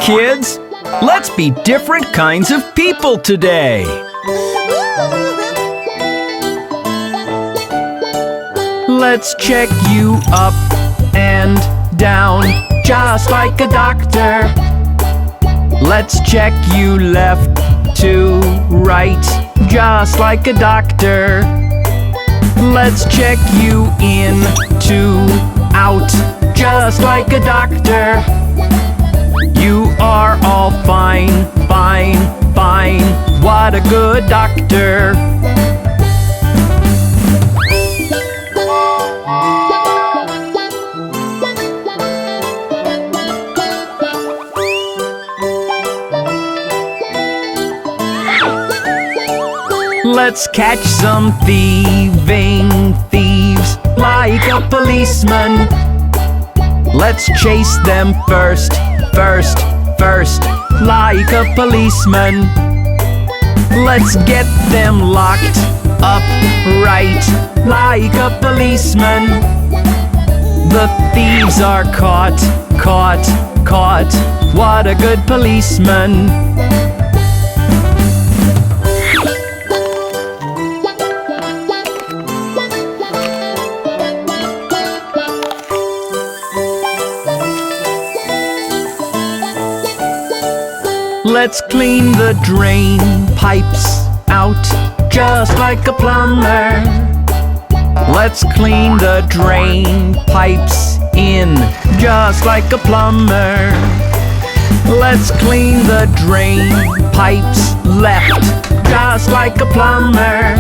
kids! Let's be different kinds of people today! Let's check you up and down, just like a doctor. Let's check you left to right, just like a doctor. Let's check you in to out, just like a doctor. You are all fine, fine, fine. What a good doctor. Let's catch some thieving thieves like a policeman. Let's chase them first, first, first, like a policeman. Let's get them locked up right, like a policeman. The thieves are caught, caught, caught. What a good policeman. Let's clean the drain pipes out, just like a plumber. Let's clean the drain pipes in, just like a plumber. Let's clean the drain pipes left, just like a plumber.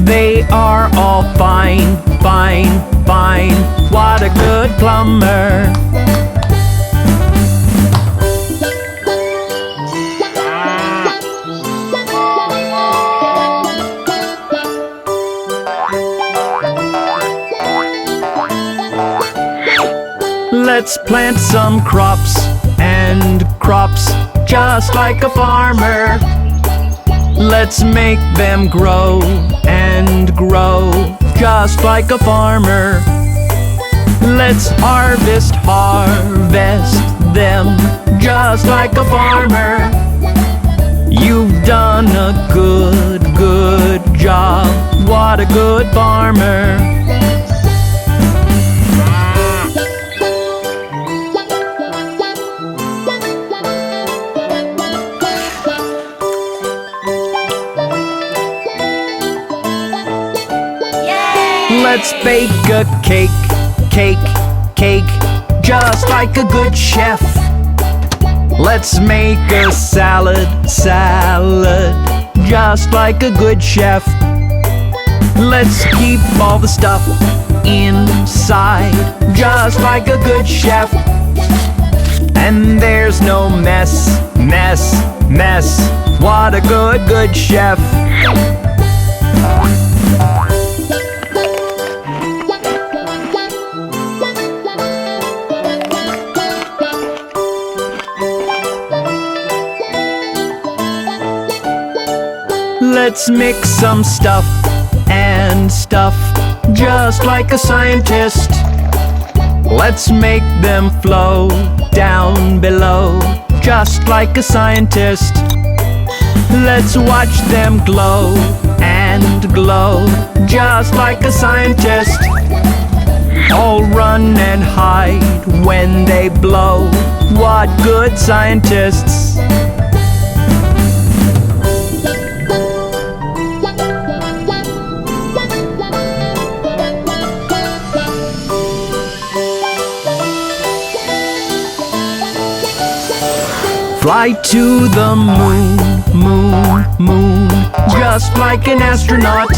They are all fine, fine, fine. What a good plumber. Let's plant some crops and crops, just like a farmer. Let's make them grow and grow, just like a farmer. Let's harvest, harvest them, just like a farmer. You've done a good, good job. What a good farmer. Let's bake a cake, cake, cake, just like a good chef. Let's make a salad, salad, just like a good chef. Let's keep all the stuff inside, just like a good chef. And there's no mess, mess, mess. What a good, good chef. Let's mix some stuff and stuff, just like a scientist. Let's make them flow down below, just like a scientist. Let's watch them glow and glow, just like a scientist. All run and hide when they blow. What good scientists. Fly to the moon, moon, moon, just like an astronaut.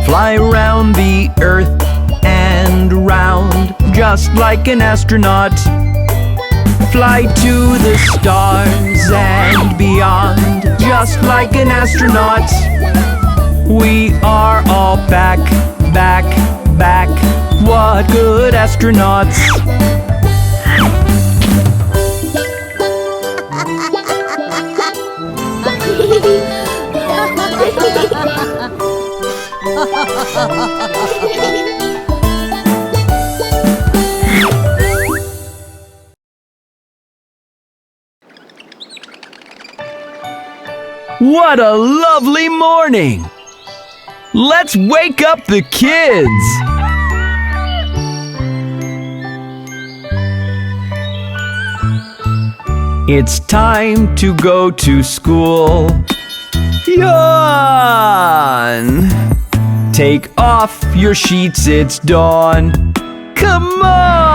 Fly round the earth and round, just like an astronaut. Fly to the stars and beyond, just like an astronaut. We are all back, back, back. What good astronauts. What a lovely morning! Let's wake up the kids! It's time to go to school. Yawn! Take off your sheets, it's dawn. Come on!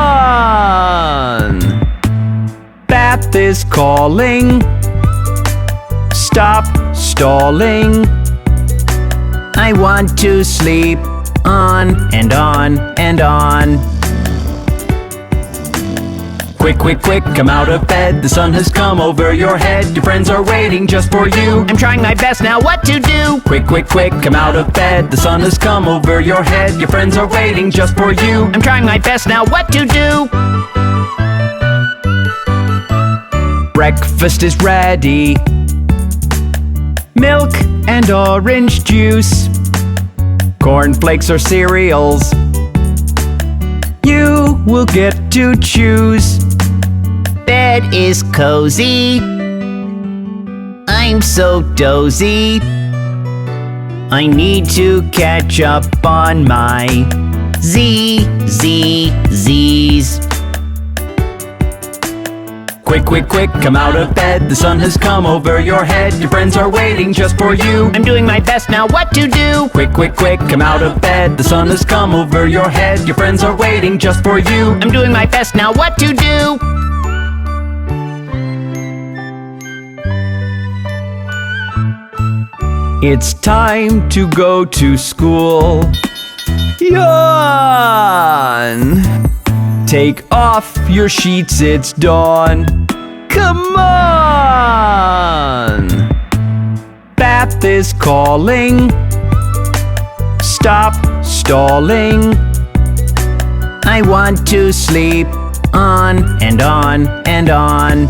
Bath is calling. Stop stalling. I want to sleep on and on and on. Quick, quick, quick, come out of bed. The sun has come over your head. Your friends are waiting just for you. I'm trying my best now, what to do? Quick, quick, quick, come out of bed. The sun has come over your head. Your friends are waiting just for you. I'm trying my best now, what to do? Breakfast is ready. Milk and orange juice. Cornflakes or cereals. You will get to choose. Bed is cozy. I'm so dozy. I need to catch up on my Z's. Quick, quick, quick, come out of bed. The sun has come over your head. Your friends are waiting just for you. I'm doing my best now, what to do? Quick, quick, quick, come out of bed. The sun has come over your head. Your friends are waiting just for you. I'm doing my best now, what to do? It's time to go to school. Yawn! Take off your sheets, it's dawn. Come on! Bath is calling. Stop stalling. I want to sleep on and on and on.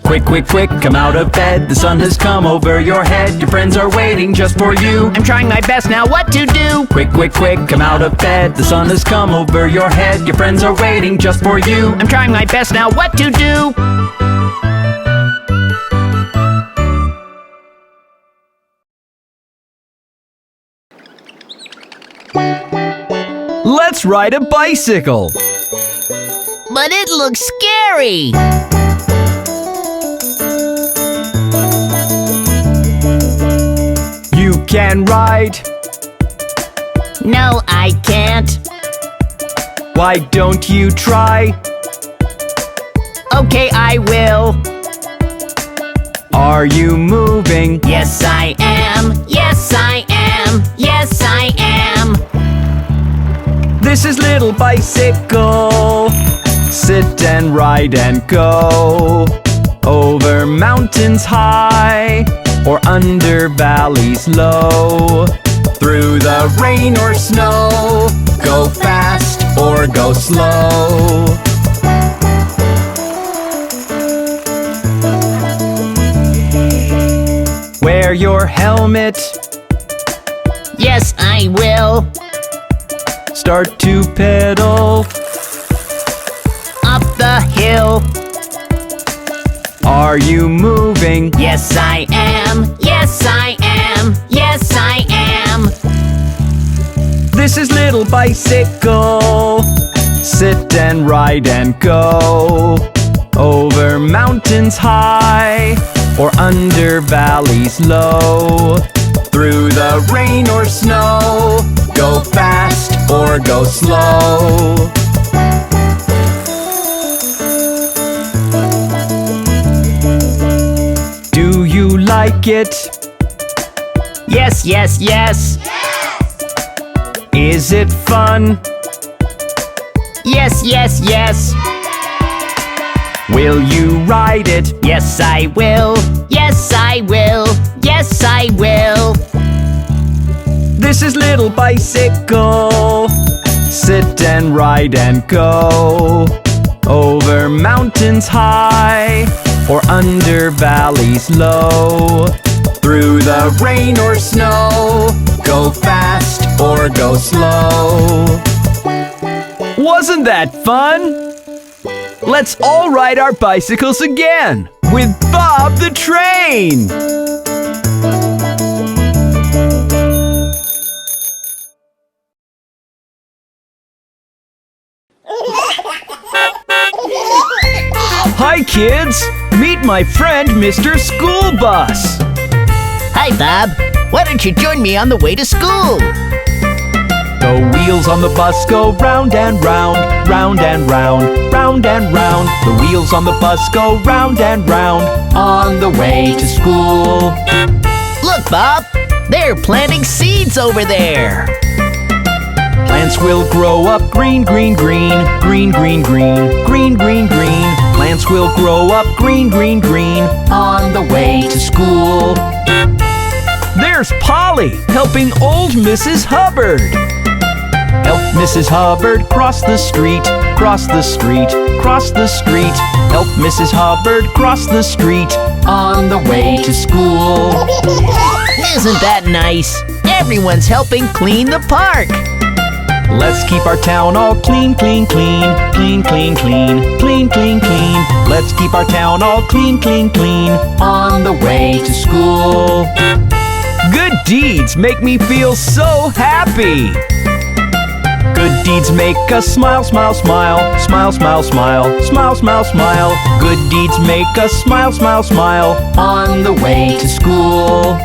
Quick, quick, quick, come out of bed. The sun has come over your head. Your friends are waiting just for you. I'm trying my best now, what to do? Quick, quick, quick, come out of bed. The sun has come over your head. Your friends are waiting just for you. I'm trying my best now, what to do? Let's ride a bicycle. But it looks scary. You can ride. No, I can't. Why don't you try? Okay, I will. Are you moving? Yes, I am. Yes, I am. Yes, I am. This is little bicycle. Sit and ride and go. Over mountains high or under valleys low. Through the rain or snow. Go fast or go slow. Wear your helmet. Yes, I will. Start to pedal. Up the hill. Are you moving? Yes, I am. Yes, I am. Yes, I am. This is little bicycle. Sit and ride and go. Over mountains high or under valleys low. Through the rain or snow. Go fast or go slow. Do you like it? Yes, yes, yes. Is it fun? Yes, yes, yes. Will you ride it? Yes, I will. Yes, I will. Yes, I will. This is little bicycle. Sit and ride and go. Over mountains high or under valleys low. Through the rain or snow. Go fast or go slow. Wasn't that fun? Let's all ride our bicycles again. with Bob the train. Hi kids, meet my friend Mr. School Bus. Hi, Bob. Why don't you join me on the way to school? The wheels on the bus go round and round, round and round, round and round. The wheels on the bus go round and round, on the way to school. Look, Bob. They're planting seeds over there. Plants will grow up green, green, green, green, green, green, green, green, green. Plants will grow up green, green, green, on the way to school. There's Polly helping old Mrs. Hubbard. Help Mrs. Hubbard cross the street, cross the street, cross the street. Help Mrs. Hubbard cross the street, on the way to school. Isn't that nice? Everyone's helping clean the park. Let's keep our town all clean, clean, clean, clean, clean, clean, clean, clean, clean. Let's keep our town all clean, clean, clean, on the way to school. Good deeds make me feel so happy. Good deeds make us smile, smile, smile, smile, smile, smile, smile, smile, smile. Good deeds make us smile, smile, smile, on the way to school.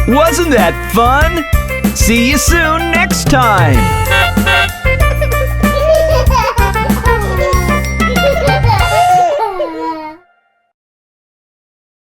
Wasn't that fun? See you soon next time!